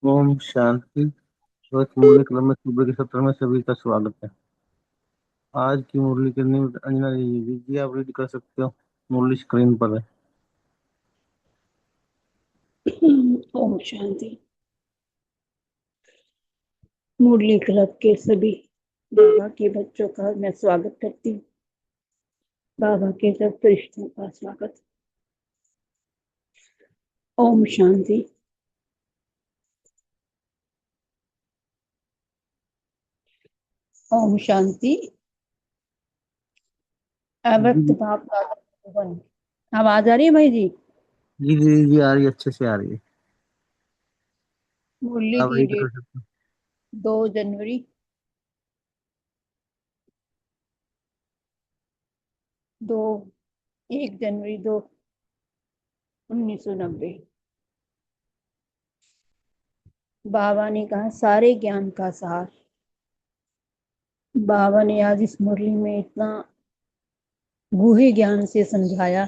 ओम शांति। रोज मुरली club में सुबह के सत्र में सभी का स्वागत है। आज की मुरली करनी अंजना जी आप रीड कर सकते हो। मुरली स्क्रीन पर है। ओम शांति। मुरली क्लब के सभी बाबा के बच्चों का मैं स्वागत करती हूँ। बाबा के सब फरिश्तों का स्वागत। ओम शांति। ओम शांति। अव्यक्त जी भाव दादा। आवाज आ रही है भाई जी? जी जी जी आ रही है, अच्छे से आ रही है। मुरली आप की रीड कर डेट सकते 2 जनवरी 2 1 जनवरी 1990। बाबा ने कहा सारे ज्ञान का सार। बाबा ने आज इस मुरली में इतना गूढ़े ज्ञान से समझाया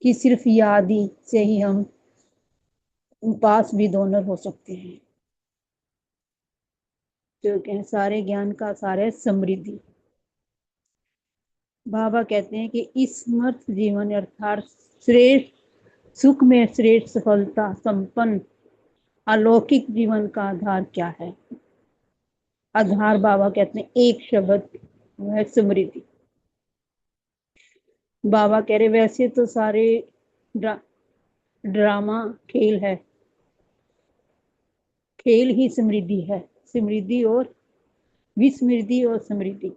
कि सिर्फ याद ही से ही हम पास भी डोनर हो सकते हैं। जो कि सारे ज्ञान का सार है समृद्धि। बाबा कहते हैं कि इस समर्थ जीवन अर्थात श्रेष्ठ सुख में श्रेष्ठ सफलता संपन्न अलौकिक जीवन का आधार क्या है? आधार बाबा कहते हैं एक शब्द, वह समृद्धि। बाबा कह रहे वैसे तो सारे ड्रामा खेल है, खेल ही समृद्धि है, समृद्धि और विस्मृति और समृद्धि।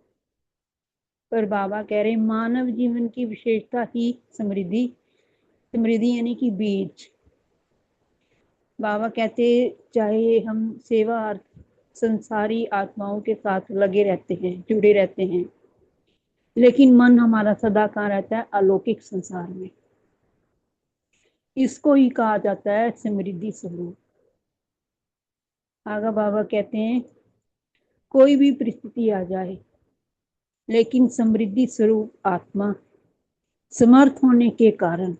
पर बाबा कह रहे मानव जीवन की विशेषता ही समृद्धि, समृद्धि यानी कि बीज। बाबा कहते चाहे हम सेवा संसारी आत्माओं के साथ लगे रहते हैं, जुड़े रहते हैं, लेकिन मन हमारा सदा कहाँ रहता है? अलौकिक संसार में। इसको ही कहा जाता है समृद्धि स्वरूप। आगा बाबा कहते हैं कोई भी परिस्थिति आ जाए, लेकिन समृद्धि स्वरूप आत्मा समर्थ होने के कारण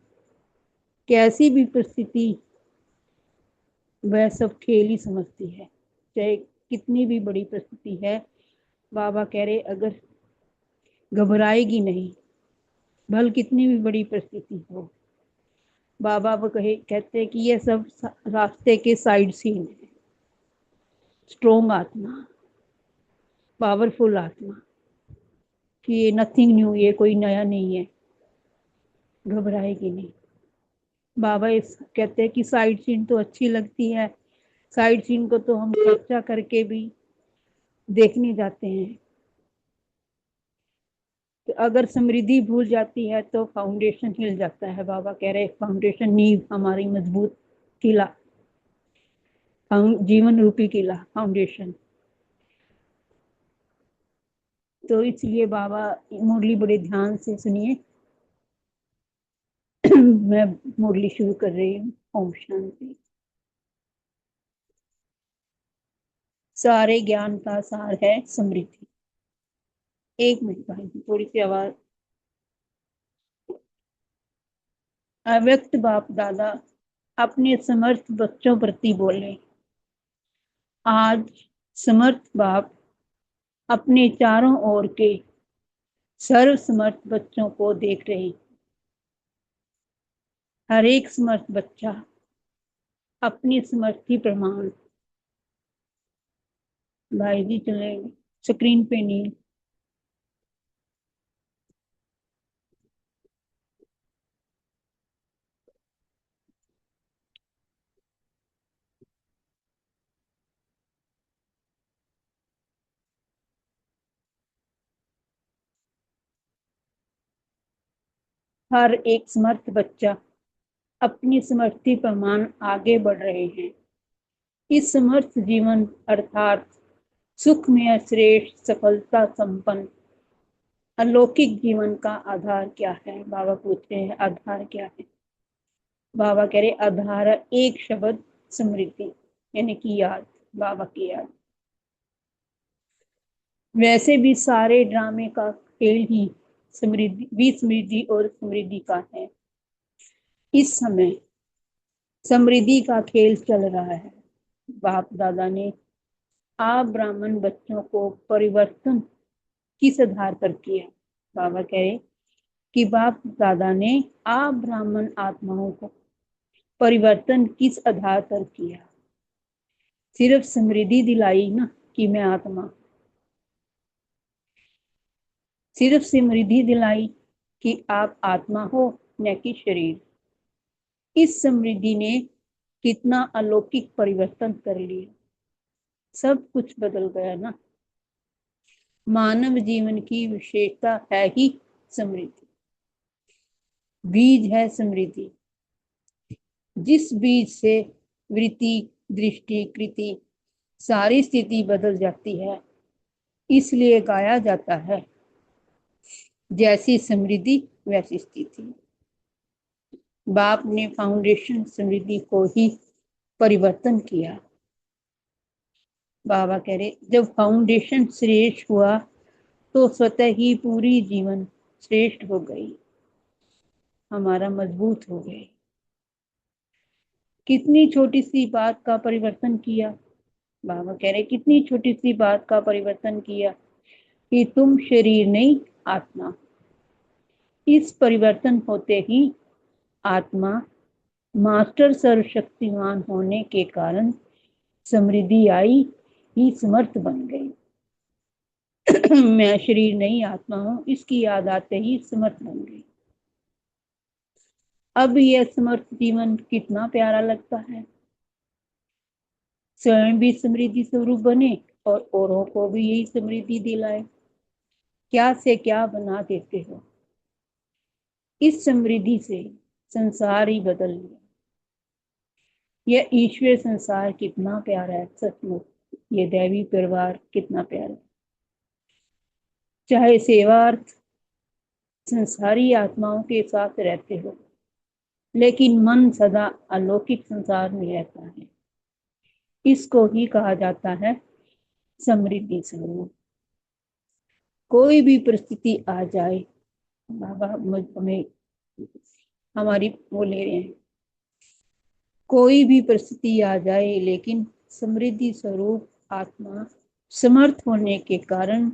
कैसी भी परिस्थिति वह सब खेल ही समझती है, चाहे कितनी भी बड़ी परिस्थिति है। बाबा कह रहे अगर घबराएगी नहीं, भल कितनी भी बड़ी परिस्थिति हो। बाबा वो कहते हैं कि ये सब रास्ते के साइड सीन है। स्ट्रोंग आत्मा, पावरफुल आत्मा, कि ये नथिंग न्यू, ये कोई नया नहीं है, घबराएगी नहीं। बाबा इस कहते हैं कि साइड सीन तो अच्छी लगती है, साइड सीन को तो हम चर्चा करके भी देखने जाते हैं। तो अगर समृद्धि भूल जाती है तो फाउंडेशन हिल जाता है। बाबा कह रहे फाउंडेशन, नींव हमारी मजबूत, किला, जीवन रूपी किला, फाउंडेशन। तो इसलिए बाबा मुरली बड़े ध्यान से सुनिए। मैं मुरली शुरू कर रही हूँ। ओम शांति। सारे ज्ञान का सार है समृद्धि। एक मिनट भाई, थोड़ी सी आवाज। अव्यक्त बाप दादा अपने समर्थ बच्चों प्रति बोले। आज समर्थ बाप अपने चारों ओर के सर्व समर्थ बच्चों को देख रहे हैं। हर एक समर्थ बच्चा अपनी समर्थी प्रमाण, भाई जी चले स्क्रीन पे नहीं, हर एक समर्थ बच्चा अपनी समर्थी प्रमाण आगे बढ़ रहे हैं। इस समर्थ जीवन अर्थात सुख में श्रेष्ठ सफलता संपन्न अलौकिक जीवन का आधार क्या है? बाबा पूछ रहे हैं आधार क्या है। बाबा कह रहे आधार एक शब्द, समृद्धि, यानी कि याद, बाबा की याद। वैसे भी सारे ड्रामे का खेल ही समृद्धि, विस्मृति और समृद्धि का है। इस समय समृद्धि का खेल चल रहा है। बाप दादा ने आप ब्राह्मण बच्चों को परिवर्तन किस आधार पर किया? बाबा कह रहे कि बाप दादा ने आप ब्राह्मण आत्माओं को परिवर्तन किस आधार पर किया? सिर्फ समृद्धि दिलाई ना कि मैं आत्मा, सिर्फ समृद्धि दिलाई कि आप आत्मा हो न कि शरीर। इस समृद्धि ने कितना अलौकिक परिवर्तन कर लिया, सब कुछ बदल गया ना। मानव जीवन की विशेषता है ही समृद्धि, बीज है समृद्धि। जिस बीज से वृत्ति, दृष्टि, कृति, सारी स्थिति बदल जाती है, इसलिए गाया जाता है जैसी समृद्धि वैसी स्थिति। बाप ने फाउंडेशन समृद्धि को ही परिवर्तन किया। बाबा कह रहे जब फाउंडेशन श्रेष्ठ हुआ तो स्वतः ही पूरी जीवन श्रेष्ठ हो गई, हमारा मजबूत हो गए। कितनी छोटी सी बात का परिवर्तन किया। बाबा कह रहे कितनी छोटी सी बात का परिवर्तन किया कि तुम शरीर नहीं आत्मा। इस परिवर्तन होते ही आत्मा मास्टर सर्वशक्तिमान होने के कारण समृद्धि आई ही समर्थ बन गई। मैं शरीर नहीं आत्मा हूं, इसकी याद आते ही समर्थ बन गई। अब यह समर्थ जीवन कितना प्यारा लगता है। स्वयं भी समृद्धि स्वरूप बने और औरों को भी यही समृद्धि दिलाए। क्या से क्या बना देते हो। इस समृद्धि से संसार ही बदल गया। यह ईश्वर संसार कितना प्यारा है, सचमुच ये दैवी परिवार कितना प्यारा है। चाहे सेवार्थ संसारी आत्माओं के साथ रहते हो, लेकिन मन सदा अलौकिक संसार में रहता है। इसको ही कहा जाता है समृद्धि स्वरूप। कोई भी परिस्थिति आ जाए, बाबा हमें हमारी वो ले रहे हैं, कोई भी परिस्थिति आ जाए लेकिन समृद्धि स्वरूप आत्मा समर्थ होने के कारण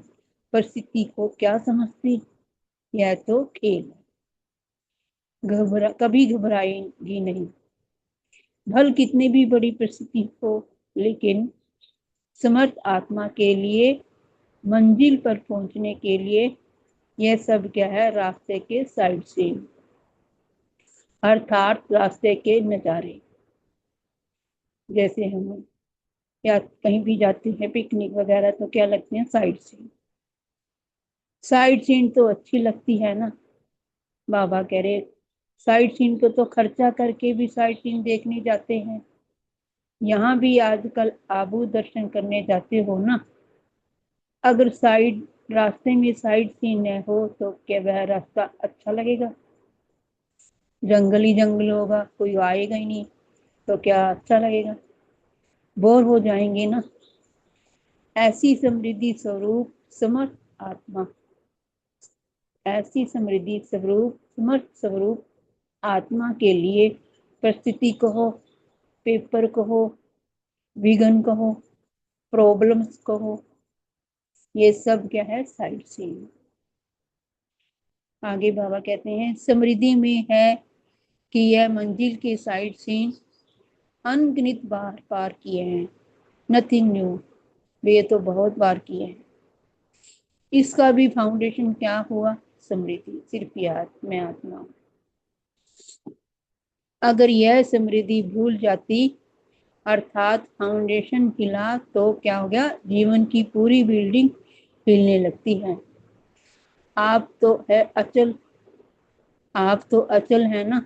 परिस्थिति को क्या समझती, यह तो खेल है। कभी घबराएगी नहीं, भल कितनी भी बड़ी परिस्थिति हो, लेकिन समर्थ आत्मा के लिए मंजिल पर पहुंचने के लिए यह सब क्या है, रास्ते के साइड सीन, अर्थात रास्ते के नजारे। जैसे हम या कहीं भी जाते हैं पिकनिक वगैरह तो क्या लगते हैं, साइड सीन। साइड सीन तो अच्छी लगती है ना। बाबा कह रहे साइड सीन को तो खर्चा करके भी साइड सीन देखने जाते हैं। यहाँ भी आजकल आबू दर्शन करने जाते हो ना, अगर साइड रास्ते में साइड सीन न हो तो क्या वह रास्ता अच्छा लगेगा? जंगल ही जंगल होगा, कोई आएगा ही नहीं तो क्या अच्छा लगेगा, बोर हो जाएंगे ना। ऐसी समृद्धि स्वरूप समर्थ आत्मा, ऐसी समृद्धि स्वरूप समर्थ स्वरूप आत्मा के लिए परिस्थिति कहो, पेपर कहो, विघन कहो, प्रॉब्लम्स कहो, ये सब क्या है, साइड सीन। आगे बाबा कहते हैं समृद्धि में है कि यह मंजिल के साइड सीन अनगिनत बार पार किए हैं, नथिंग न्यू, वे तो बहुत बार किए हैं। इसका भी फाउंडेशन क्या हुआ, समृद्धि, सिर्फ याद मैं आत्मा हूं। अगर यह समृद्धि भूल जाती, अर्थात फाउंडेशन हिला, तो क्या हो गया, जीवन की पूरी बिल्डिंग हिलने लगती है। आप तो है अचल, आप तो अचल है ना।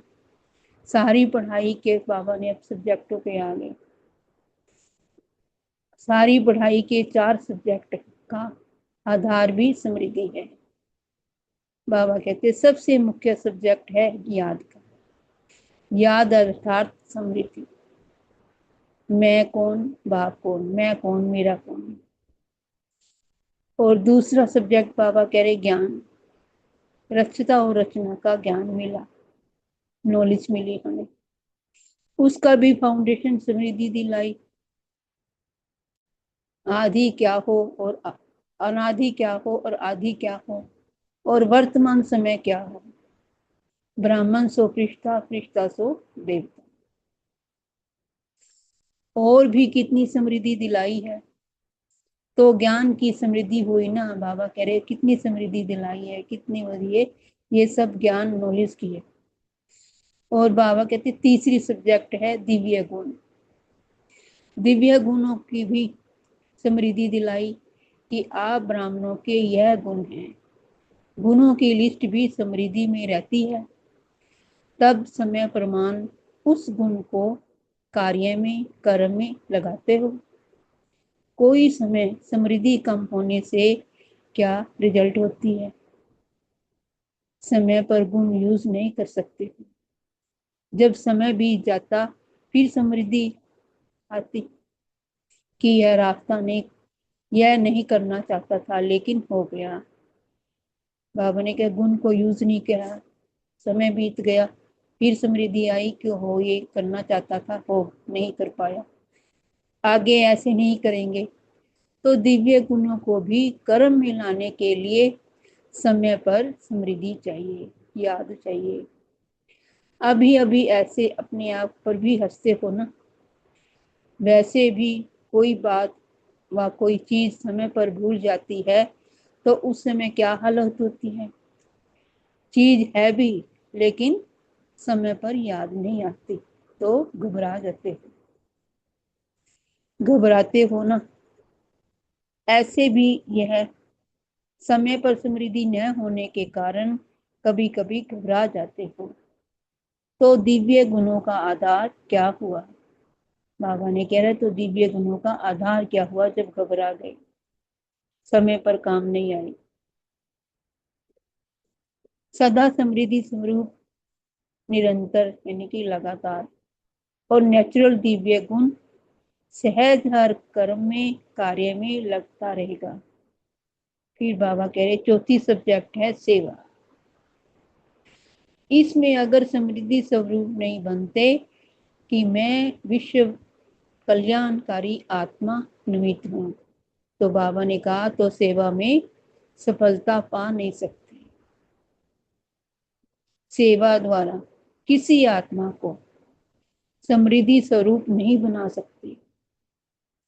सारी पढ़ाई के बाबा ने अब सब्जेक्टों पे आ गए। सारी पढ़ाई के 4 सब्जेक्ट का आधार भी समृद्धि है। बाबा कहते सबसे मुख्य सब्जेक्ट है याद का, याद अर्थात समृद्धि। मैं कौन, बाप कौन, मैं कौन, मेरा कौन। और दूसरा सब्जेक्ट बाबा कह रहे ज्ञान, रचता और रचना का ज्ञान मिला, नॉलेज मिली हमें। उसका भी फाउंडेशन समृद्धि दिलाई। आदि क्या हो और अनादि क्या हो और आदि क्या हो, और वर्तमान समय क्या हो। ब्राह्मण सो पृष्ठा, पृष्ठा सो देवता। और भी कितनी समृद्धि दिलाई है। तो ज्ञान की समृद्धि हुई ना, बाबा कह रहे कितनी समृद्धि दिलाई है, कितनी बढ़िया। ये सब ज्ञान नॉलेज की है। और बाबा कहते तीसरी सब्जेक्ट है दिव्य गुण। दिव्य गुणों की भी समृद्धि दिलाई कि आप ब्राह्मणों के यह गुण हैं। गुणों की लिस्ट भी समृद्धि में रहती है। तब समय प्रमाण उस गुण को कार्य में, कर्म में लगाते हो। कोई समय समृद्धि कम होने से क्या रिजल्ट होती है। समय पर गुण यूज नहीं कर सकते। जब समय बीत जाता फिर समृद्धि आती कि यह रास्ता नहीं, यह नहीं करना चाहता था लेकिन हो गया। बाबा ने कहा गुण को यूज नहीं किया, समय बीत गया, फिर समृद्धि आई कि हो ये करना चाहता था, हो नहीं कर पाया। आगे ऐसे नहीं करेंगे। तो दिव्य गुणों को भी कर्म में लाने के लिए समय पर समृद्धि चाहिए, याद चाहिए। अभी अभी ऐसे अपने आप पर भी हंसते हो ना, वैसे भी कोई बात व कोई चीज समय पर भूल जाती है तो उस समय क्या हालत होती है। चीज है भी लेकिन समय पर याद नहीं आती तो घबरा जाते हो, घबराते हो ना। ऐसे भी यह समय पर समृद्धि न होने के कारण कभी कभी घबरा जाते हो। तो दिव्य गुणों का आधार क्या हुआ। बाबा ने कह रहे तो दिव्य गुणों का आधार क्या हुआ जब घबरा गए, समय पर काम नहीं आई। सदा समृद्धि स्वरूप, निरंतर यानी कि लगातार, और नेचुरल दिव्य गुण सहज हर कर्म में, कार्य में लगता रहेगा। फिर बाबा कह रहे चौथी सब्जेक्ट है सेवा। इसमें अगर समृद्धि स्वरूप नहीं बनते कि मैं विश्व कल्याणकारी आत्मा निमित्त हूँ, तो बाबा ने कहा तो सेवा में सफलता पा नहीं सकते। सेवा द्वारा किसी आत्मा को समृद्धि स्वरूप नहीं बना सकते।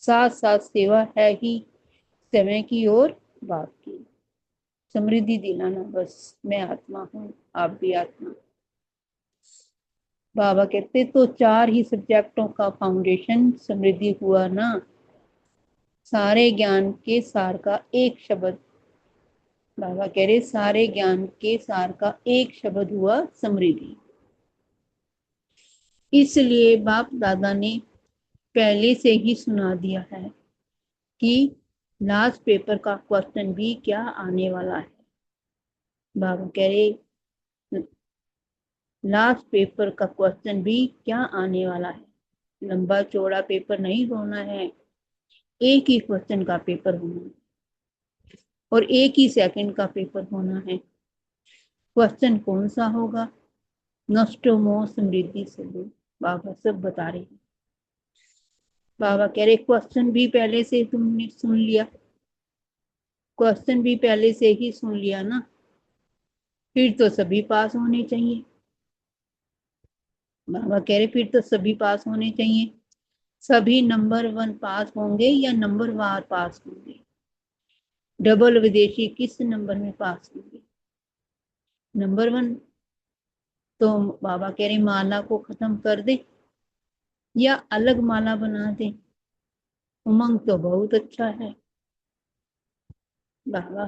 साथ साथ सेवा है ही समय की और बात की। समृद्धि दिलाना, बस मैं आत्मा हूँ, आप भी आत्मा। बाबा कहते तो चार ही सब्जेक्टों का फाउंडेशन समृद्धि हुआ ना। सारे ज्ञान के सार का एक शब्द, बाबा कह रहे सारे ज्ञान के सार का एक शब्द हुआ समृद्धि। इसलिए बाप दादा ने पहले से ही सुना दिया है कि लास्ट पेपर का क्वेश्चन भी क्या आने वाला है। बाबा कह रहे लास्ट पेपर का क्वेश्चन भी क्या आने वाला है। लंबा चौड़ा पेपर नहीं होना है, एक ही क्वेश्चन का पेपर होना है और एक ही सेकंड का पेपर होना है। क्वेश्चन कौन सा होगा। नष्टो मोह समृद्धि से लो, बाबा सब बता रहे हैं। बाबा कह रहे क्वेश्चन भी पहले से तुमने सुन लिया, क्वेश्चन भी पहले से ही सुन लिया ना, फिर तो सभी पास होने चाहिए। बाबा कह रहे फिर तो सभी पास होने चाहिए। सभी नंबर 1 पास होंगे या नंबर वार पास होंगे। डबल विदेशी किस नंबर में पास होंगे, नंबर 1। तो बाबा कह रहे माला को खत्म कर दे या अलग माला बना दे। उमंग तो बहुत अच्छा है। बाबा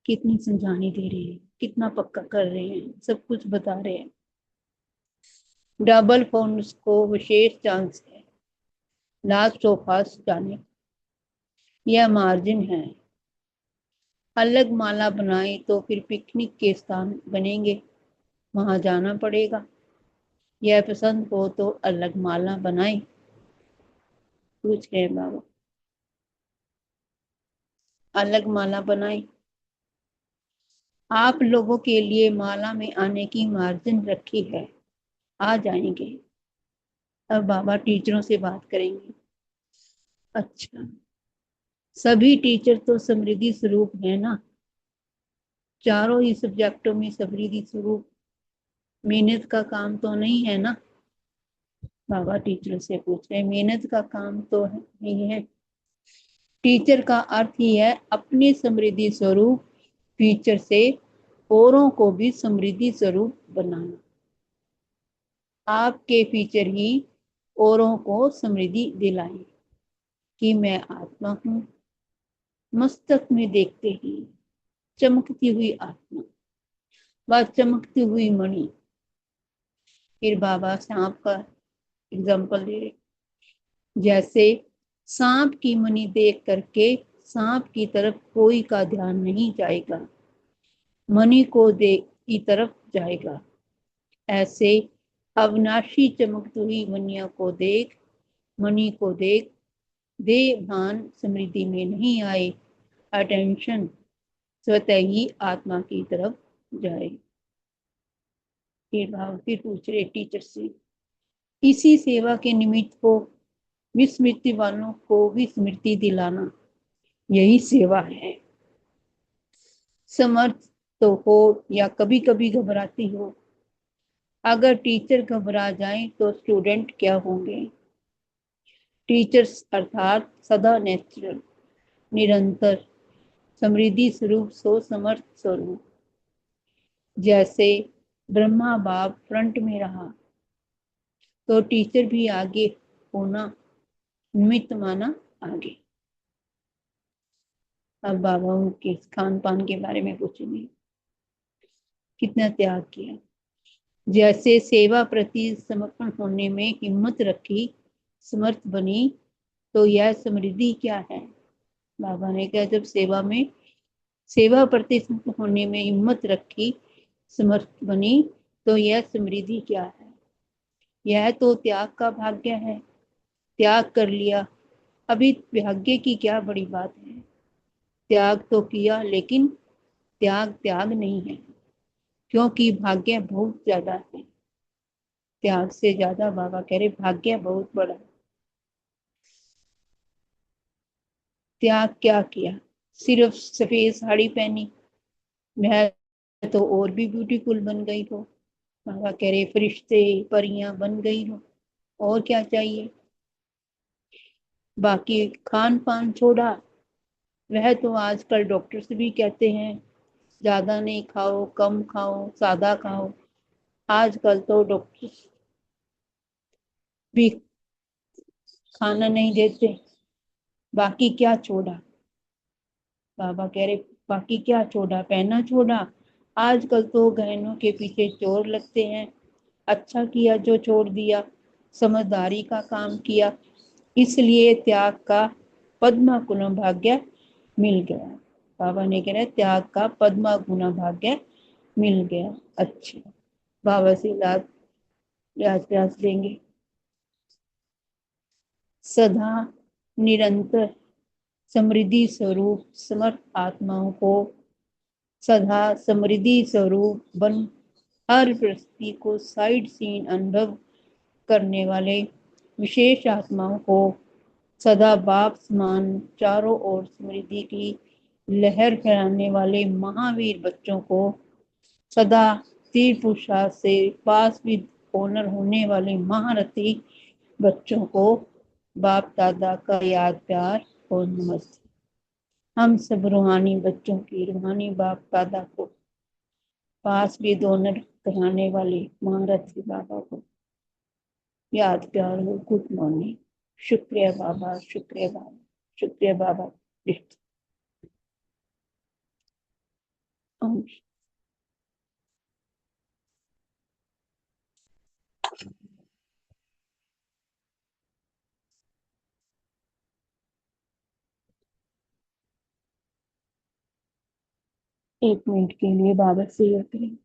कितनी समझाने दे रहे हैं, कितना पक्का कर रहे हैं, सब कुछ बता रहे हैं। डबल फोन्स को विशेष चांस है लास्ट ऑफ फर्स्ट जाने, यह मार्जिन है। अलग माला बनाए तो फिर पिकनिक के स्थान बनेंगे, वहां जाना पड़ेगा। यह पसंद हो तो अलग माला बनाए। पूछ रहे बाबा अलग माला बनाए। आप लोगों के लिए माला में आने की मार्जिन रखी है, आ जाएंगे। अब बाबा टीचरों से बात करेंगे। अच्छा, सभी टीचर तो समृद्धि स्वरूप है ना, चारों ही सब्जेक्टों में समृद्धि स्वरूप। मेहनत का काम तो नहीं है ना? बाबा टीचर से पूछ रहे, मेहनत का काम तो नहीं है। टीचर का अर्थ ही है अपनी समृद्धि स्वरूप फीचर से औरों को भी समृद्धि स्वरूप बनाना। आपके फीचर ही औरों को समृद्धि दिलाए कि मैं आत्मा हूं। मस्तक में देखते ही चमकती हुई आत्मा व चमकती हुई मणि। फिर बाबा सांप का एग्जाम्पल दे रहे, जैसे सांप की मणि देख करके सांप की तरफ कोई का ध्यान नहीं जाएगा, मणि को देख की तरफ जाएगा। ऐसे अविनाशी चमकती हुई मणि को देख देह भान समृद्धि में नहीं आए, अटेंशन स्वतः ही आत्मा की तरफ जाए। फिर पूछ रहे टीचर से, इसी सेवा के निमित्त को विस्मृति वालों को भी स्मृति दिलाना, यही सेवा है। समर्थ तो हो या कभी कभी घबराती हो। अगर टीचर घबरा जाए तो स्टूडेंट क्या होंगे? टीचर्स अर्थात सदा नेचुरल, निरंतर समृद्धि स्वरूप, सो समर्थ स्वरूप। जैसे ब्रह्मा बाप फ्रंट में रहा तो टीचर भी आगे होना निमित्त माना आगे। अब बाबा के खान पान के बारे में पूछेंगे, कितना त्याग किया। जैसे सेवा प्रति समर्पण होने में हिम्मत रखी, समर्थ बनी, तो यह समृद्धि क्या है? बाबा ने कहा, जब सेवा प्रति समर्पण होने में हिम्मत रखी, समर्थ बनी, तो यह समृद्धि क्या है? यह तो त्याग का भाग्य है। त्याग कर लिया, अभी भाग्य की क्या बड़ी बात है? त्याग तो किया, लेकिन त्याग त्याग नहीं है, क्योंकि भाग्य बहुत ज्यादा है। त्याग से ज्यादा बाबा कह रहे भाग्य बहुत बड़ा है। त्याग क्या किया? सिर्फ सफेद साड़ी पहनी, वह तो और भी ब्यूटीफुल बन गई हो। बाबा कह रहे फरिश्ते परियां बन गई हो, और क्या चाहिए? बाकी खान पान छोड़ा, वह तो आजकल डॉक्टर्स भी कहते हैं ज्यादा नहीं खाओ, कम खाओ, सादा खाओ। आजकल तो डॉक्टर्स भी खाना नहीं देते। बाकी क्या छोड़ा? बाबा कह रहे बाकी क्या छोड़ा? पहना छोड़ा। आजकल तो गहनों के पीछे चोर लगते हैं। अच्छा किया जो छोड़ दिया, समझदारी का काम किया, इसलिए त्याग का पद्मा गुना भाग्य मिल गया। बाबा ने कह रहे त्याग का पद्मा गुना भाग्य मिल गया। अच्छा, बाबा से ब्याज ब्याज देंगे। सदा निरंतर समृद्धि स्वरूप समर्थ आत्माओं को सदा समृद्धि स्वरूप बन हर परिस्थिति को साइड सीन अनुभव करने वाले विशेष आत्माओं को सदा बाप समान चारों ओर समृद्धि की लहर फैलाने वाले महावीर बच्चों को सदा तीर पुरुषार्थ से पास विद ऑनर होने वाले महारथी बच्चों को बाप दादा का याद प्यार और नमस्ते। हम सब रूहानी बच्चों की रूहानी बाप दादा को पास विद ऑनर कराने वाले महारथी बाबा को याद प्यार हो। Good morning. शुक्रिया बाबा, शुक्रिया बाबा, शुक्रिया बाबा। एक मिनट के लिए बाबा से शेयर करें।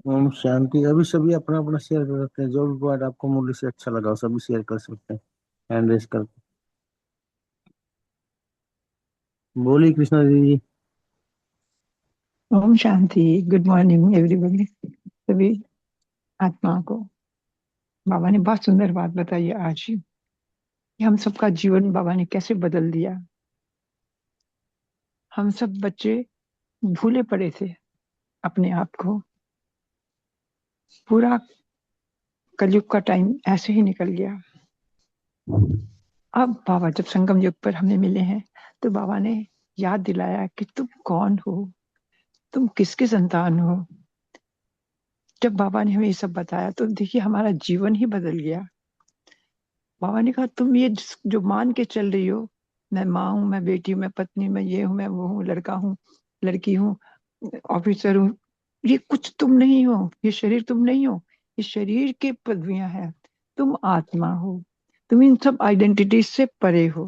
ओम शांति। अभी सभी अपना अपना शेयर कर सकते हैं, जो भी वर्ड आपको मुरली से अच्छा लगा वो सभी शेयर कर सकते हैं हैंड रेस करके। बोली कृष्णा दीदी। ओम शांति। Good morning everybody. सभी आत्माओं को बाबा ने बहुत सुंदर बात बताई है आज ही, कि हम सबका जीवन बाबा ने कैसे बदल दिया। हम सब बच्चे भूले पड़े थे अपने आप को। पूरा कलयुग का टाइम ऐसे ही निकल गया। अब बाबा जब संगम युग पर हमें मिले हैं, तो बाबा ने याद दिलाया कि तुम कौन हो, तुम किसके संतान हो। जब बाबा ने हमें ये सब बताया तो देखिए हमारा जीवन ही बदल गया। बाबा ने कहा तुम ये जो मान के चल रही हो, मैं माँ हूँ, मैं बेटी हूँ, मैं पत्नी, मैं ये हूँ, मैं वो हूँ, लड़का हूँ, लड़की हूँ, ऑफिसर हूँ, ये कुछ तुम नहीं हो, ये शरीर तुम नहीं हो, ये शरीर के पदवियां हैं। तुम आत्मा हो, तुम इन सब आइडेंटिटी से परे हो।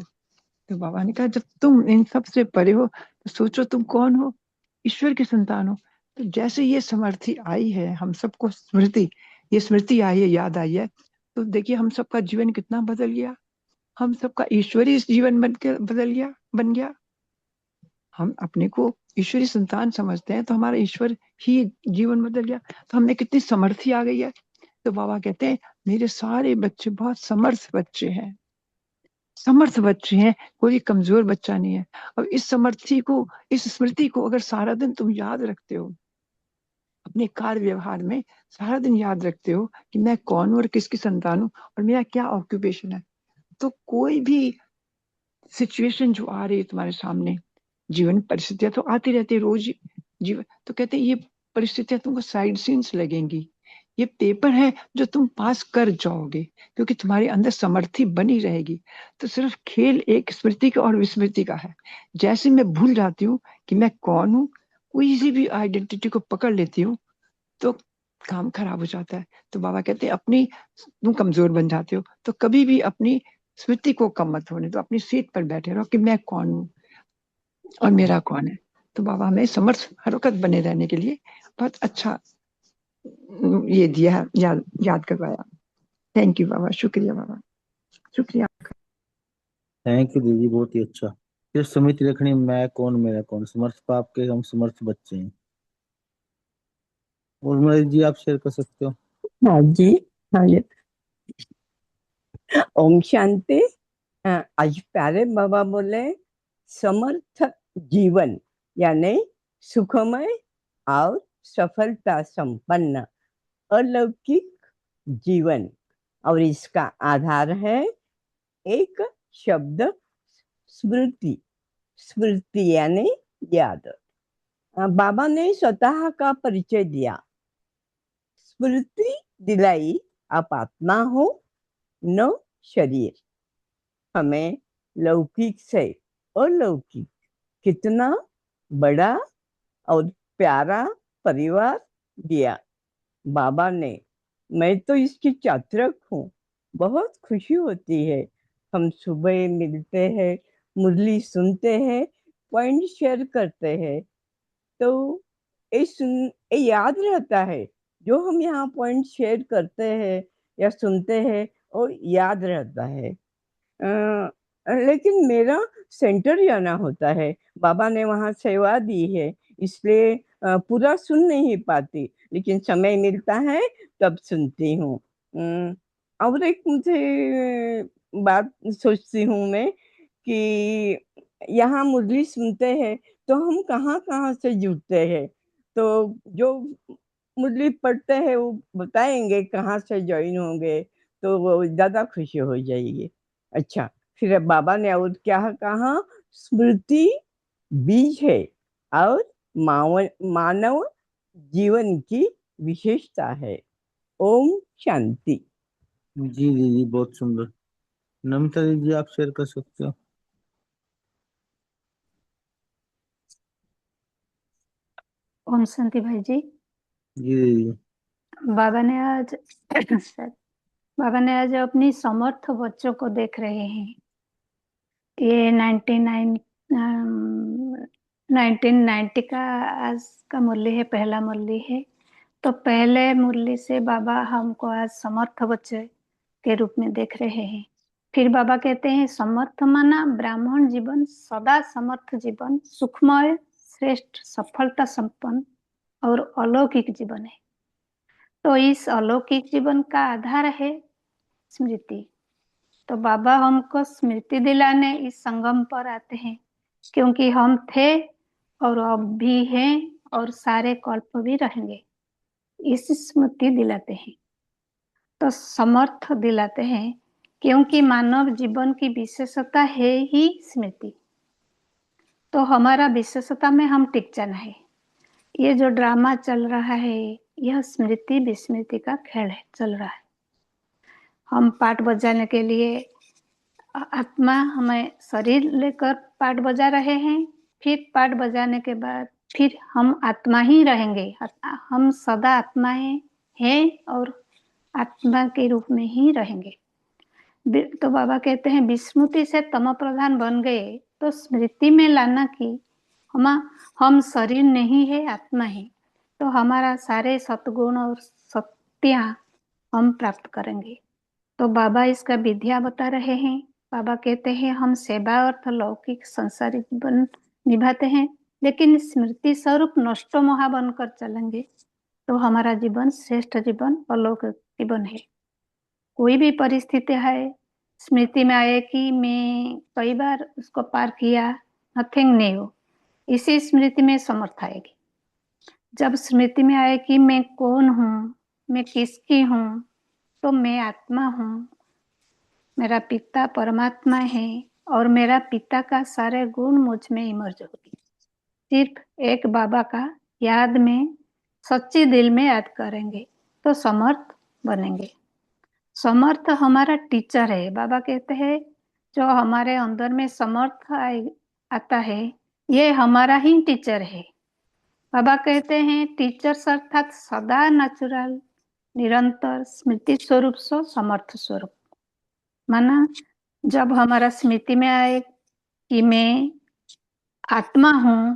तो बाबा ने कहा जब तुम इन सब से परे हो तो सोचो तुम कौन हो, ईश्वर के संतान हो। तो जैसे ये समर्थी आई है, हम सबको स्मृति, ये स्मृति आई है, याद आई है, तो देखिए हम सबका जीवन कितना बदल गया। हम सबका ईश्वरीय जीवन बन के बदल गया, बन गया। हम अपने को ईश्वरीय संतान समझते हैं तो हमारा ईश्वर ही जीवन बदल गया। तो हमें कितनी समर्थी आ गई है। तो बाबा कहते हैं मेरे सारे बच्चे बहुत समर्थ बच्चे हैं, समर्थ बच्चे हैं, कोई कमजोर बच्चा नहीं है। और इस समर्थी को, इस स्मृति को अगर सारा दिन तुम याद रखते हो, अपने कार्य व्यवहार में सारा दिन याद रखते हो कि मैं कौन हूँ और किसकी संतान हूँ और मेरा क्या ऑक्यूपेशन है, तो कोई भी सिचुएशन जो आ रही है तुम्हारे सामने, जीवन परिस्थितियां तो आती रहती है रोज जीवन, तो कहते हैं ये परिस्थितियां तुमको साइड सीन्स लगेंगी, ये पेपर है जो तुम पास कर जाओगे, क्योंकि तुम्हारे अंदर समर्थी बनी रहेगी। तो सिर्फ खेल एक स्मृति का और विस्मृति का है। जैसे मैं भूल जाती हूँ कि मैं कौन हूँ, कोई भी आइडेंटिटी को पकड़ लेती हूँ, तो काम खराब हो जाता है। तो बाबा कहते हैं अपनी, तुम कमजोर बन जाते हो तो कभी भी अपनी स्मृति को कम मत होने दो, अपनी सीट पर बैठे रहो कि मैं कौन हूँ और मेरा कौन है। तो बाबा हमें समर्थ हर वक्त बने रहने के लिए बहुत अच्छा ये दिया, याद करवाया। थैंक यू बाबा, शुक्रिया बाबा, शुक्रिया। थैंक यू दीदी, बहुत ही अच्छा। फिर समिति रखनी, मैं कौन मेरा कौन, समर्थ पाप के हम समर्थ बच्चे हैं। और मनीष जी आप शेयर कर सकते हो। हाँ जी। हाँ जी। ओम शांति। आज प्यारे बाबा बोले समर्थ जीवन यानी सुखमय और सफलता संपन्न अलौकिक जीवन, और इसका आधार है एक शब्द स्मृति। स्मृति यानी याद। बाबा ने स्वतः का परिचय दिया, स्मृति दिलाई आप आत्मा हो न शरीर। हमें लौकिक से अलौकिक कितना बड़ा और प्यारा परिवार दिया बाबा ने। मैं तो इसकी चात्रक हूँ, बहुत खुशी होती है। हम सुबह मिलते हैं, मुरली सुनते हैं, पॉइंट शेयर करते हैं, तो ये याद रहता है जो हम यहाँ पॉइंट शेयर करते हैं या सुनते हैं, और याद रहता है। लेकिन मेरा सेंटर जाना होता है, बाबा ने वहाँ सेवा दी है, इसलिए पूरा सुन नहीं पाती, लेकिन समय मिलता है तब सुनती हूँ। और एक मुझे बात सोचती हूँ मैं कि यहाँ मुरली सुनते हैं तो हम कहाँ कहाँ से जुड़ते हैं, तो जो मुरली पढ़ते हैं वो बताएंगे कहाँ से ज्वाइन होंगे, तो वो ज्यादा खुशी हो जाएगी। अच्छा, फिर बाबा ने और क्या कहा, स्मृति बीज है और मानव जीवन की विशेषता है। ओम शांति। जी दीदी बहुत सुंदर। नमिता दीदी आप शेयर कर सकते हो। ओम शांति भाई जी। जी दीदी। बाबा ने आज बाबा ने आज अपनी समर्थ बच्चों को देख रहे हैं। ये 1990 का आज का मुरली है, पहला मुरली है। तो पहले मुरली से बाबा हमको आज समर्थ बच्चे के रूप में देख रहे हैं। फिर बाबा कहते हैं समर्थ माना ब्राह्मण जीवन, सदा समर्थ जीवन, सुखमय, श्रेष्ठ, सफलता संपन्न और अलौकिक जीवन है। तो इस अलौकिक जीवन का आधार है स्मृति। तो बाबा हमको स्मृति दिलाने इस संगम पर आते हैं, क्योंकि हम थे और अब भी हैं और सारे कल्प भी रहेंगे। इस स्मृति दिलाते हैं, तो समर्थ दिलाते हैं, क्योंकि मानव जीवन की विशेषता है ही स्मृति। तो हमारा विशेषता में हम टिक जाना है। ये जो ड्रामा चल रहा है यह स्मृति विस्मृति का खेल है, चल रहा है। हम पाठ बजाने के लिए आत्मा हमें शरीर लेकर पाठ बजा रहे हैं, फिर पाठ बजाने के बाद फिर हम आत्मा ही रहेंगे। हम सदा आत्माएं हैं और आत्मा के रूप में ही रहेंगे। तो बाबा कहते हैं विस्मृति से तम प्रधान बन गए तो स्मृति में लाना कि हम शरीर नहीं है, आत्मा है। तो हमारा सारे सतगुण और सत्या हम प्राप्त करेंगे। तो बाबा इसका विद्या बता रहे हैं। बाबा कहते हैं हम सेवा अर्थ लौकिक संसारिक जीवन निभाते हैं, लेकिन स्मृति स्वरूप नष्ट मोहा बनकर चलेंगे तो हमारा जीवन श्रेष्ठ जीवन अलौकिक जीवन है। कोई भी परिस्थिति है, स्मृति में आए कि मैं कई बार उसको पार किया, नथिंग नहीं हो, इसी स्मृति में समर्थ आएगी। जब स्मृति में आए कि मैं कौन हूँ, मैं किसकी हूँ, तो मैं आत्मा हूँ, मेरा पिता परमात्मा है और मेरा पिता का सारे गुण मुझ में इमर्ज होगी। सिर्फ एक बाबा का याद में सच्ची दिल में याद करेंगे तो समर्थ बनेंगे। समर्थ हमारा टीचर है। बाबा कहते हैं जो हमारे अंदर में समर्थ आता है ये हमारा ही टीचर है। बाबा कहते हैं टीचर्स अर्थात सदा नेचुरल, निरंतर स्मृति स्वरूप सो समर्थ स्वरूप। माना जब हमारा स्मृति में आए कि मैं आत्मा हूं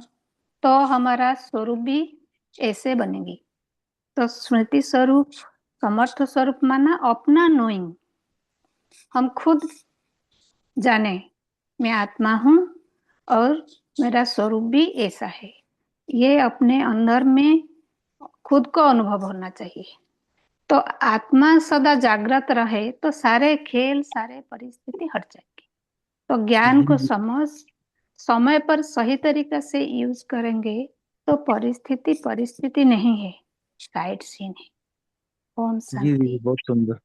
तो हमारा स्वरूप भी ऐसे बनेगी। तो स्मृति स्वरूप समर्थ स्वरूप माना अपना नोइंग, हम खुद जाने मैं आत्मा हूं और मेरा स्वरूप भी ऐसा है। ये अपने अंदर में खुद को अनुभव होना चाहिए। तो आत्मा सदा जागृत रहे तो सारे खेल सारे परिस्थिति हट जाएगी। तो ज्ञान को जी समझ समय पर सही तरीके से यूज करेंगे तो परिस्थिति नहीं है, साइड सीन है। ओम जी शांति। बहुत सुंदर।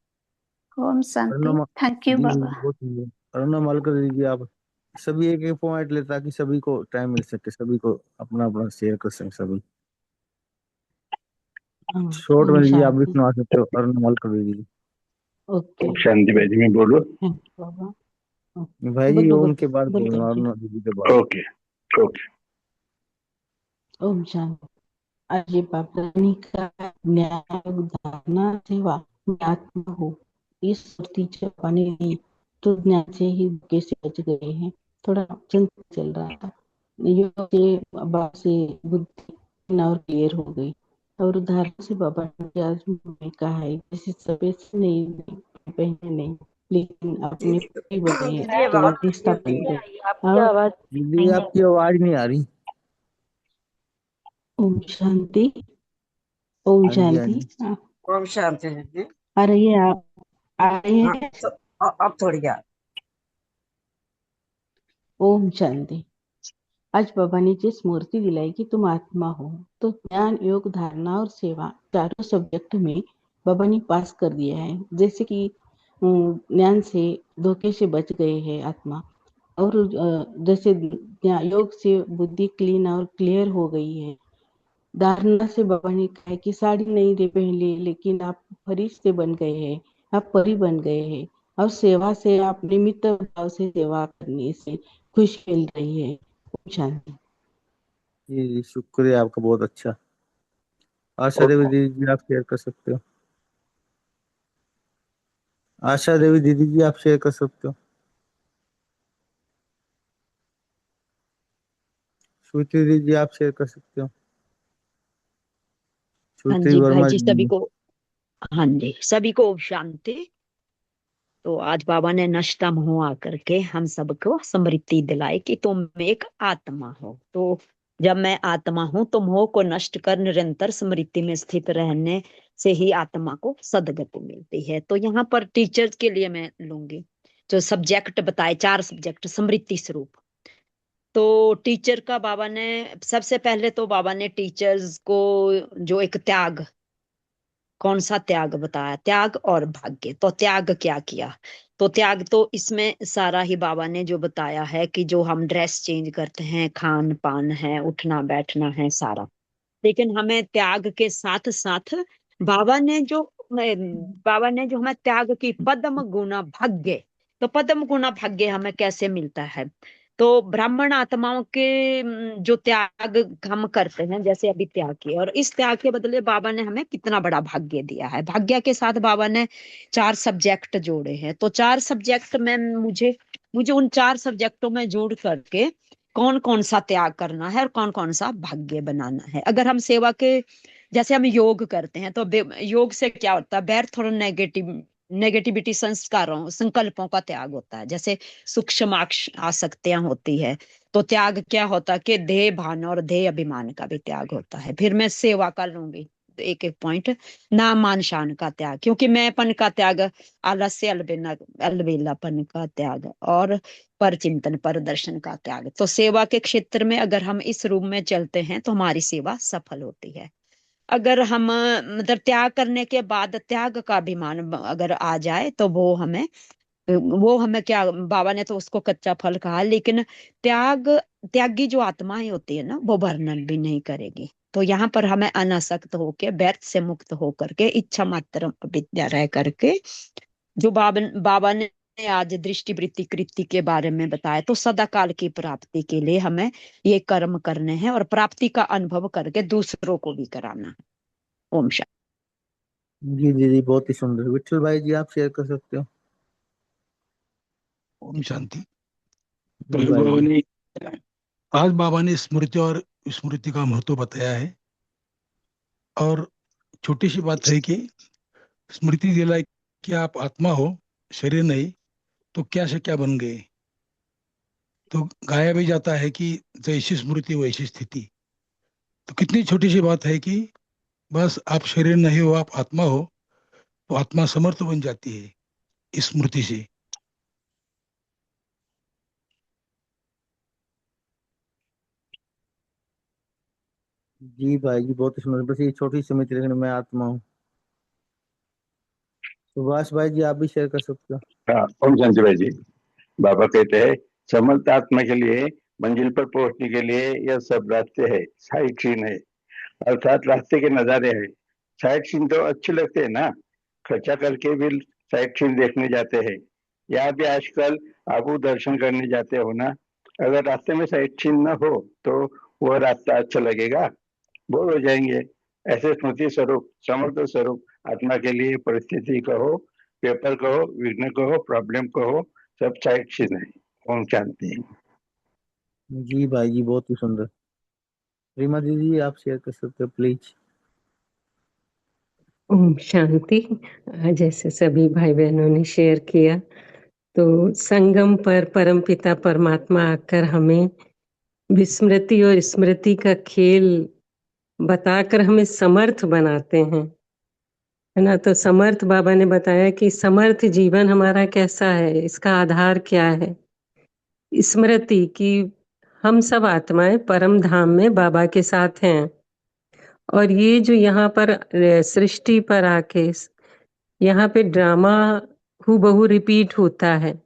ओम शांति। अरुणा थैंक यू जी बाबा। बहुत सुंदर। अरुणा माल कर दीजिए आप। सभी एक एक पॉइंट ले ताकि सभी को टाइम मिल सके, सभी को अपना अपना शेयर कर सके सभी। शॉर्ट ओम में जी आप भी शांति। सुना सकते हो। अरुणा माल कर दीजिए। ओके शांति भाई जी में बोलो। बाबा। भाई जी बोलो ओम बोलो के बाद बोलो बोलना, जी। अरुणा दीदी के बाद। Okay okay. ओम शांति। आज ये बाबा रानी का न्याय उदाहरणा सेवा मैं आत्मा हो इस टीचर पाने नहीं तो ज्ञान से ही कैसे बच गए हैं। थोड़ा चिंता चल रहा था, योग से बाबा से बुद्धि और क्लियर हो गई। और उदाहरण से बाबा ने आज में कहा है जैसे सफेद से नहीं पहने नहीं, लेकिन अपने पति बने तो रिश्ता बन गए। आपकी और आवाज दीदी नहीं है। आपकी आवाज नहीं आ रही। ओम शांति। ओम हाँ जी हाँ शांति। जी। ओम शांति जी। आ रही है, आप आ रही हाँ है। तो अब थोड़ी यार। ओम शांति। आज बाबा ने जिस मूर्ति दिलाई कि तुम आत्मा हो, तो ज्ञान योग धारणा और सेवा चारों सब्जेक्ट में बाबा ने पास कर दिया है। जैसे कि ज्ञान से धोखे से बच गए हैं आत्मा, और जैसे योग से बुद्धि क्लीन और क्लियर हो गई है। धारणा से बाबा ने कहा है कि साड़ी नहीं दे पहले, लेकिन आप फरिश्ते बन गए हैं, आप परी बन गए हैं। और सेवा से आप निमित्त भाव से सेवा करने से खुश फील रही है। ओम शांति। जी जी शुक्रिया आपका, बहुत अच्छा। आशा देवी दीदी जी आप शेयर कर सकते हो। आशा देवी दीदी जी आप शेयर कर सकते हो। श्रुति दीदी जी आप शेयर कर सकते हो। हाँ सुश्री जी भाई वर्मा जी, जी। हाँ जी, सभी को ओम शांति। तो आज बाबा ने नष्टा मोह आकर के हम सबको स्मृति दिलाई कि तुम एक आत्मा हो। तो जब मैं आत्मा हूं तो मोह को नष्ट कर निरंतर स्मृति में स्थित रहने से ही आत्मा को सदगति मिलती है। तो यहाँ पर टीचर्स के लिए मैं लूंगी जो सब्जेक्ट बताए, 4 सब्जेक्ट स्मृति स्वरूप। तो टीचर का बाबा ने सबसे पहले तो बाबा ने टीचर्स को जो एक त्याग, कौन सा त्याग बताया, त्याग और भाग्य। तो त्याग क्या किया, तो त्याग तो इसमें सारा ही बाबा ने जो बताया है कि जो हम ड्रेस चेंज करते हैं, खान पान है, उठना बैठना है, सारा। लेकिन हमें त्याग के साथ साथ बाबा ने जो बाबा ने जो हमें त्याग की पद्म गुना भाग्य, तो पद्म गुना भाग्य हमें कैसे मिलता है। तो ब्राह्मण आत्माओं के जो त्याग हम करते हैं, जैसे अभी त्याग किया, और इस त्याग के बदले बाबा ने हमें कितना बड़ा भाग्य दिया है। भाग्य के साथ बाबा ने 4 सब्जेक्ट जोड़े हैं। तो 4 सब्जेक्ट में मुझे मुझे उन 4 सब्जेक्टों में जोड़ करके कौन कौन सा त्याग करना है और कौन कौन सा भाग्य बनाना है। अगर हम सेवा के, जैसे हम योग करते हैं, तो योग से क्या होता है, व्यर्थ और नेगेटिविटी संस्कारों संकल्पों का त्याग होता है। जैसे सूक्ष्म आसक्तियां होती है, तो त्याग क्या होता है कि देह भान और देह अभिमान का भी त्याग होता है। फिर मैं सेवा का लूंगी एक एक पॉइंट। नाम मान शान का त्याग, क्योंकि मैंपन का त्याग, आलस्य अलबेलापन का त्याग, और पर चिंतन पर दर्शन का त्याग। तो सेवा के क्षेत्र में अगर हम इस रूप में चलते हैं तो हमारी सेवा सफल होती है। अगर हम मतलब त्याग करने के बाद त्याग का अभिमान अगर आ जाए तो वो हमें क्या, बाबा ने तो उसको कच्चा फल कहा, लेकिन त्यागी जो आत्माएं होती है ना, वो वर्णन भी नहीं करेगी। तो यहाँ पर हमें अनासक्त होके, व्यर्थ से मुक्त होकर के, इच्छा मात्र विद्या रह करके, जो बाबा ने आज दृष्टि वृत्ति कृति के बारे में बताया, तो सदा काल की प्राप्ति के लिए हमें ये कर्म करने हैं और प्राप्ति का अनुभव करके दूसरों को भी कराना है। ओम शांति। जी जी जी, बहुत ही सुंदर। विठल भाई जी, आप शेयर कर सकते हो। ओम शांति। जी भाई जी। आज बाबा ने स्मृति और स्मृति का महत्व बताया है। और छोटी सी बात है कि स्मृति दिलाई कि आप आत्मा हो, शरीर नहीं, तो क्या से क्या बन गए। तो गाया भी जाता है कि जैसी स्मृति वैसी स्थिति। तो कितनी छोटी सी बात है कि बस आप शरीर नहीं हो, आप आत्मा हो, तो आत्मा समर्थ बन जाती है इस स्मृति से। जी भाई जी, बहुत ही सुंदर। बस ये छोटी सी मित्र, लेकिन मैं आत्मा हूँ। सुभाष भाई जी, आप भी शेयर कर सकते हो। हाँ, ओम शांति भाई जी। बाबा कहते हैं समर्थ आत्मा के लिए मंजिल पर पहुंचने के लिए यह सब रास्ते है, साइड सीन है, अर्थात रास्ते के नजारे हैं। साइड सीन तो अच्छे लगते हैं ना, खर्चा करके भी साइड सीन देखने जाते हैं। यहाँ भी आजकल आप दर्शन करने जाते हो ना, अगर रास्ते में साइड सीन न हो तो वह रास्ता अच्छा लगेगा, बोर हो जाएंगे। ऐसे स्मृति स्वरूप, समर्थ स्वरूप आत्मा के लिए परिस्थिति कहो, पेपर कहो, विघ्न कहो, प्रॉब्लम कहो, सब साइड सीन है। ओम शांति। जी भाई जी, बहुत ही सुंदर। रीमा दीदी, आप शेयर कर सकते हो प्लीज। ओम शांति। जैसे सभी भाई बहनों ने शेयर किया, तो संगम पर परमपिता परमात्मा आकर हमें विस्मृति और स्मृति का खेल बताकर हमें समर्थ बनाते हैं, है ना। तो समर्थ बाबा ने बताया कि समर्थ जीवन हमारा कैसा है, इसका आधार क्या है। स्मृति की हम सब आत्माएं परम धाम में बाबा के साथ हैं, और ये जो यहाँ पर सृष्टि पर आके यहाँ पे ड्रामा हूबहू रिपीट होता है।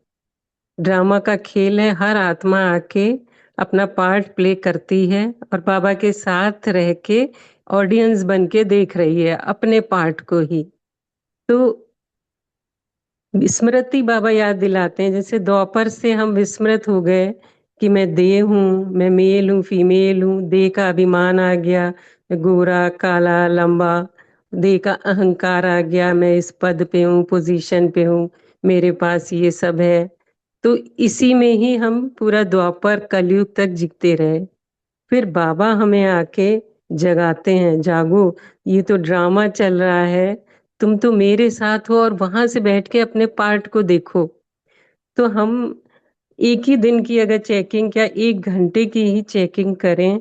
ड्रामा का खेल है, हर आत्मा आके अपना पार्ट प्ले करती है और बाबा के साथ रह के ऑडियंस बन के देख रही है अपने पार्ट को ही। तो स्मृति बाबा याद दिलाते हैं, जैसे द्वापर से हम विस्मृत हो गए कि मैं देह हूँ, मैं मेल हूँ, फीमेल हूँ, देह का अभिमान आ गया, मैं गोरा काला लंबा, देह का अहंकार आ गया, मैं इस पद पे हूँ, पोजीशन पे हूँ, मेरे पास ये सब है। तो इसी में ही हम पूरा द्वापर कलयुग तक जीते रहे। फिर बाबा हमें आके जगाते हैं, जागो, ये तो ड्रामा चल रहा है, तुम तो मेरे साथ हो और वहां से बैठ के अपने पार्ट को देखो। तो हम एक ही दिन की अगर चेकिंग, क्या 1 घंटे की ही चेकिंग करें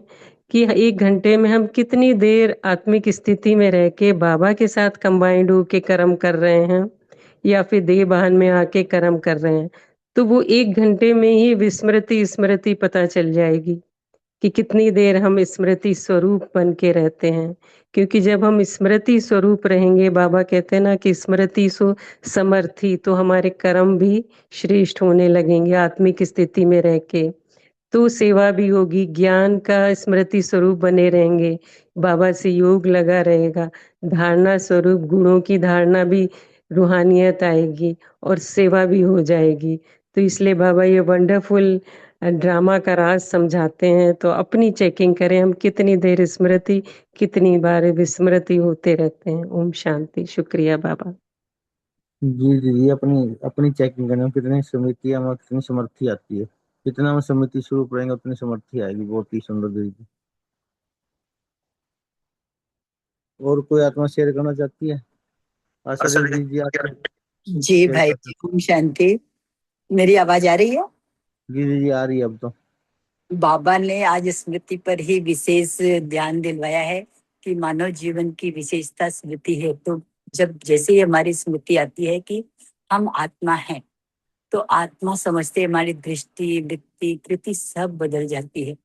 कि 1 घंटे में हम कितनी देर आत्मिक स्थिति में रह के बाबा के साथ कंबाइंड होके कर्म कर रहे हैं या फिर देह वाहन में आके कर्म कर रहे हैं। तो वो 1 घंटे में ही विस्मृति स्मृति पता चल जाएगी कि कितनी देर हम स्मृति स्वरूप बन के रहते हैं। क्योंकि जब हम स्मृति स्वरूप रहेंगे, बाबा कहते हैं ना कि स्मृति सो समर्थी, तो हमारे कर्म भी श्रेष्ठ होने लगेंगे आत्मिक स्थिति में रह के। तो सेवा भी होगी, ज्ञान का स्मृति स्वरूप बने रहेंगे, बाबा से योग लगा रहेगा, धारणा स्वरूप गुणों की धारणा भी, रूहानियत आएगी और सेवा भी हो जाएगी। तो इसलिए बाबा ये वंडरफुल ड्रामा का राज समझाते हैं। तो अपनी चेकिंग करें, हम कितनी देर स्मृति, कितनी बार विस्मृति होते रहते हैं। ओम शांति। शुक्रिया बाबा। जी जी जी, अपनी अपनी चेकिंग करना, कितनी स्मृति हमारी, कितनी समर्थी आती है। जितना हम स्मृति स्वरूप रहेंगे उतनी समर्थी आएगी। बहुत ही सुंदर दीदी। और कोई आत्मा शेयर करना चाहती है? आशा दीदी जी आप जी शेयर भाई कर जी, सकते ओम शांति। मेरी आवाज आ रही है? हैं। जी जी जी, आ रही है अब तो। बाबा ने आज स्मृति पर ही विशेष ध्यान दिलवाया है कि मानव जीवन की विशेषता स्मृति है। तो जब जैसे ही हमारी स्मृति आती है कि हम आत्मा हैं, तो आत्मा समझते हमारी दृष्टि, वृत्ति, कृति सब बदल जाती है।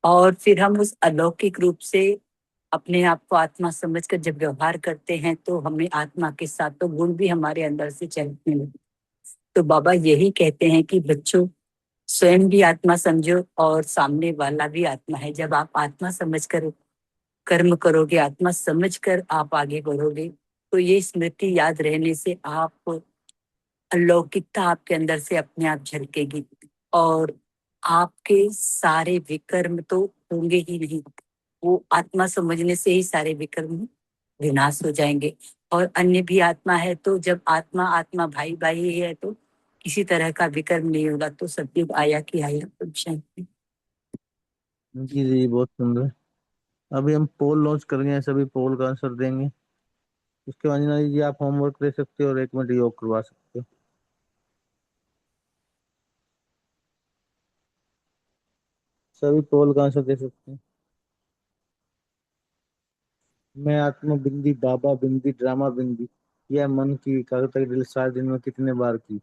और फिर हम उस अलौकिक रूप से अपने आप को आत्मा समझकर जब व्यवहार करते हैं, तो हमें आत्मा के साथ तो गुण भी हमारे अंदर से चलने लगते। तो बाबा यही कहते हैं कि बच्चों, स्वयं भी आत्मा समझो और सामने वाला भी आत्मा है। जब आप आत्मा समझकर कर्म करोगे, आत्मा समझकर आप आगे बढ़ोगे, तो ये स्मृति याद रहने से आप अलौकिकता आपके अंदर से अपने आप झलकेगी और आपके सारे विकर्म तो होंगे ही नहीं, वो आत्मा समझने से ही सारे विकर्म विनाश हो जाएंगे। और अन्य भी आत्मा है, तो जब आत्मा आत्मा भाई भाई ही है, तो किसी तरह का विकर्म नहीं होगा। तो सतयुग आया कि आया। तो शांति। जी जी, बहुत सुंदर। अभी हम पोल लॉन्च करेंगे, सभी पोल का आंसर देंगे। उसके बाद अंजना जी आप होमवर्क दे सकते हो और 1 मिनट योग करवा सकते हो। सभी पोल का आंसर दे सकते हैं। मैं आत्मा बिंदी, बाबा बिंदी, ड्रामा बिंदी, यह मन की कागज दिल 7 दिन में कितने बार की?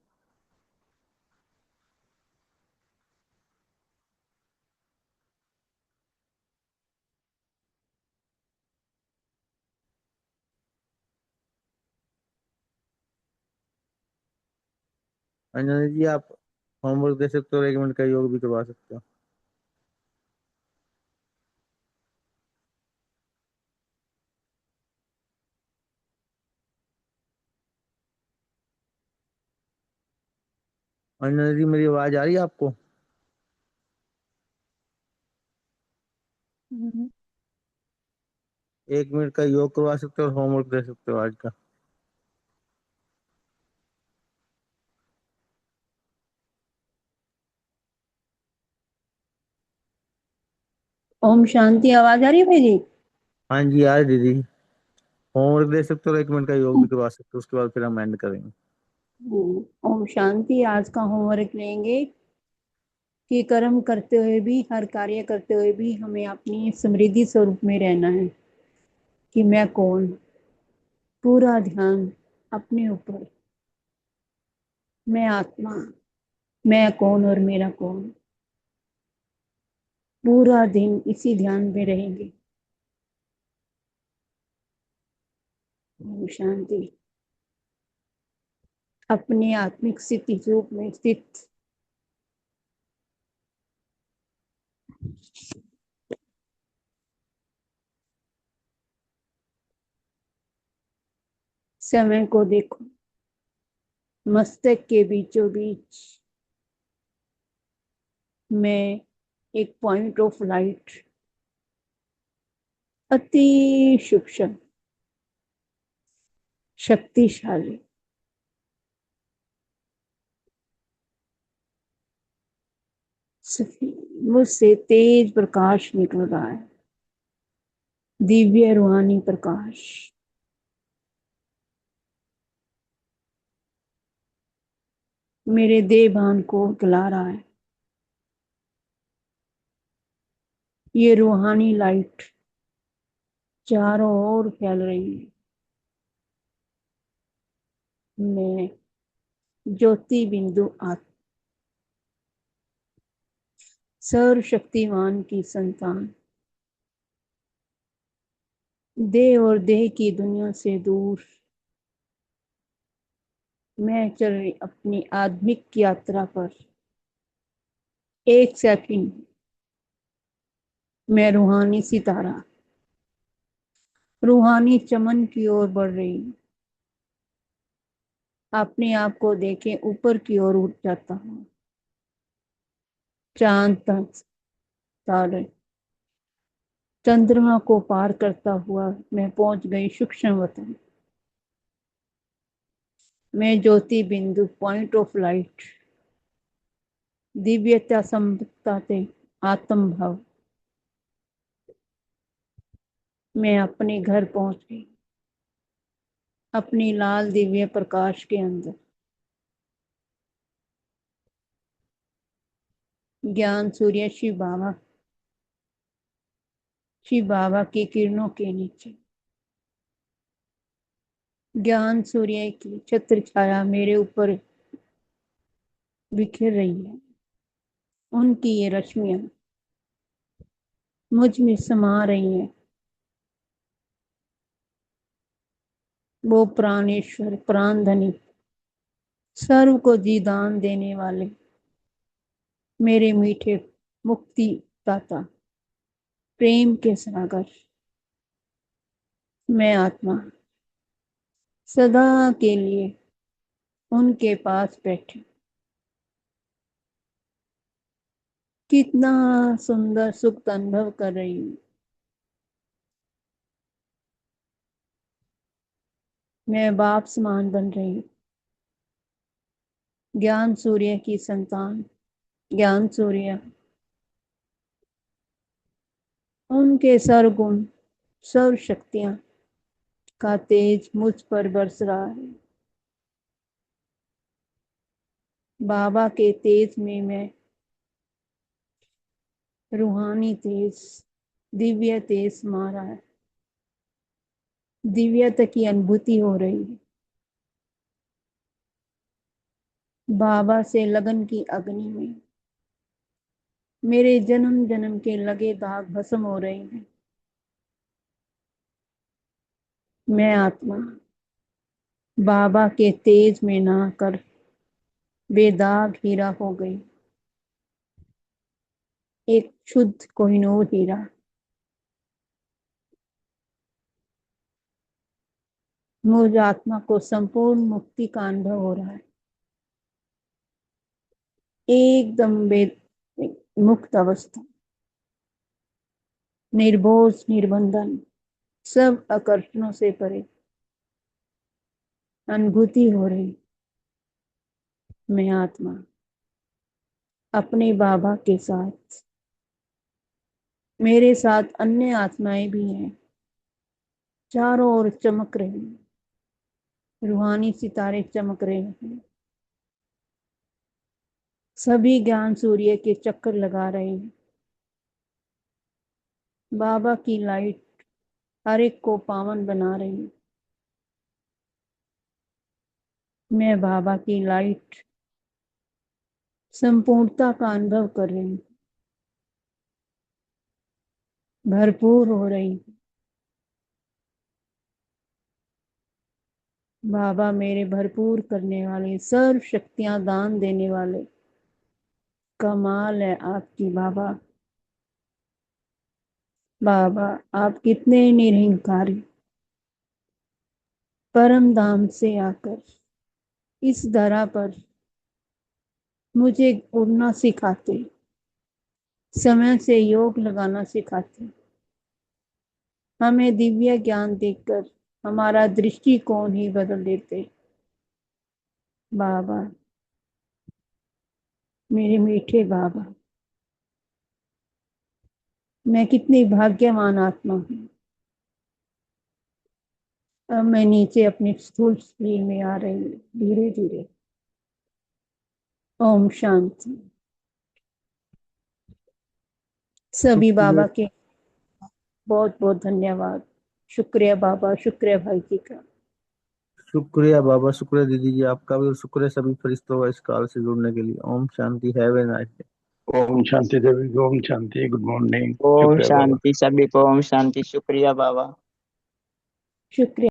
अंजना जी आप होमवर्क दे सकते हो और 1 मिनट का योग भी करवा सकते हो। अंजना जी मेरी आवाज आ रही है आपको? 1 मिनट का योग करवा सकते हो और होमवर्क दे सकते हो आज का। ओम शांति। आवाज आ रही है भाई जी? हाँ जी यार दीदी, होमवर्क दे सकते हो और 1 मिनट का योग भी करवा सकते हो। उसके बाद फिर हम एंड करेंगे। ओम शांति। आज का होमवर्क लेंगे कि कर्म करते हुए भी, हर कार्य करते हुए भी हमें अपनी समृद्धि स्वरूप में रहना है कि मैं कौन। पूरा ध्यान अपने ऊपर, मैं आत्मा, मैं कौन और मेरा कौन। पूरा दिन इसी ध्यान में रहेंगे। ओम शांति। अपने आत्मिक स्थिति रूप में स्थित समय को देखो, मस्तक के बीचों बीच में एक पॉइंट ऑफ लाइट, अति सूक्ष्म, शक्तिशाली, मुझसे तेज प्रकाश निकल रहा है। दिव्य रूहानी प्रकाश मेरे देह भान को गला रहा है। ये रूहानी लाइट चारों ओर फैल रही है। मैं ज्योति बिंदु आत्मा सर्वशक्तिमान की संतान देह और देह की दुनिया से दूर मैं चल रही अपनी आत्मिक यात्रा पर। एक सेकंड मैं रूहानी सितारा रूहानी चमन की ओर बढ़ रही हूँ। अपने आप को देखें, ऊपर की ओर उठ जाता हूँ। चांद तक तारे चंद्रमा को पार करता हुआ मैं पहुंच गई सूक्ष्म वतन। मैं ज्योति बिंदु पॉइंट ऑफ लाइट दिव्यता संपत्ता से आत्म भाव मैं अपने घर पहुंच गई। अपनी लाल दिव्य प्रकाश के अंदर ज्ञान सूर्य शिव बाबा की किरणों के नीचे ज्ञान सूर्य की छत्र छाया मेरे ऊपर बिखर रही है। उनकी ये रश्मियां मुझ में समा रही हैं। वो प्राणेश्वर प्राणधनी सर्व को जी दान देने वाले मेरे मीठे मुक्ति दाता प्रेम के सागर मैं आत्मा सदा के लिए उनके पास बैठी। कितना सुंदर सुख अनुभव कर रही हूँ। मैं बाप समान बन रही हूँ। ज्ञान सूर्य की संतान ज्ञान सूर्य उनके सर्वगुण सर्व शक्तियां का तेज मुझ पर बरस रहा है। बाबा के तेज में मैं रूहानी तेज दिव्य तेज समा रहा है। दिव्यता की अनुभूति हो रही है। बाबा से लगन की अग्नि में मेरे जन्म जन्म के लगे दाग भस्म हो रहे हैं। मैं आत्मा बाबा के तेज में ना कर बेदाग हीरा हो गई। एक शुद्ध कोहिनूर हीरा। मुझ आत्मा को संपूर्ण मुक्ति का अनुभव हो रहा है। एकदम मुक्त अवस्था निर्बोध निर्बंधन सब आकर्षणों से परे अनुभूति हो रही। मैं आत्मा अपने बाबा के साथ मेरे साथ अन्य आत्माएं भी हैं। चारों ओर चमक रही हैं। रूहानी सितारे चमक रहे हैं। सभी ज्ञान सूर्य के चक्कर लगा रहे हैं। बाबा की लाइट हर एक को पावन बना रही है। मैं बाबा की लाइट संपूर्णता का अनुभव कर रही हूँ। भरपूर हो रही हूँ। बाबा मेरे भरपूर करने वाले सर्व शक्तियां दान देने वाले कमाल है आपकी बाबा। बाबा आप कितने निरहंकारी परम धाम से आकर इस धरा पर मुझे उड़ना सिखाते, समय से योग लगाना सिखाते, हमें दिव्य ज्ञान देकर हमारा दृष्टिकोण ही बदल देते। बाबा मेरे मीठे बाबा मैं कितनी भाग्यवान आत्मा हूँ। अब मैं नीचे अपनी स्थूल शरीर में आ रही हूँ धीरे धीरे। ओम शांति। सभी बाबा के बहुत बहुत धन्यवाद। शुक्रिया बाबा, शुक्रिया भाई जी का। शुक्रिया बाबा, शुक्रिया दीदी जी आपका भी, और शुक्रिया सभी फरिश्तों का इस कॉल से जुड़ने के लिए। ओम शांति। Have a nice day. ओम शांति देवी, ओम शांति, गुड मॉर्निंग। ओम शुक्रिया बाबा। शांति सभी को, ओम शांति। शुक्रिया बाबा। शुक्रिया।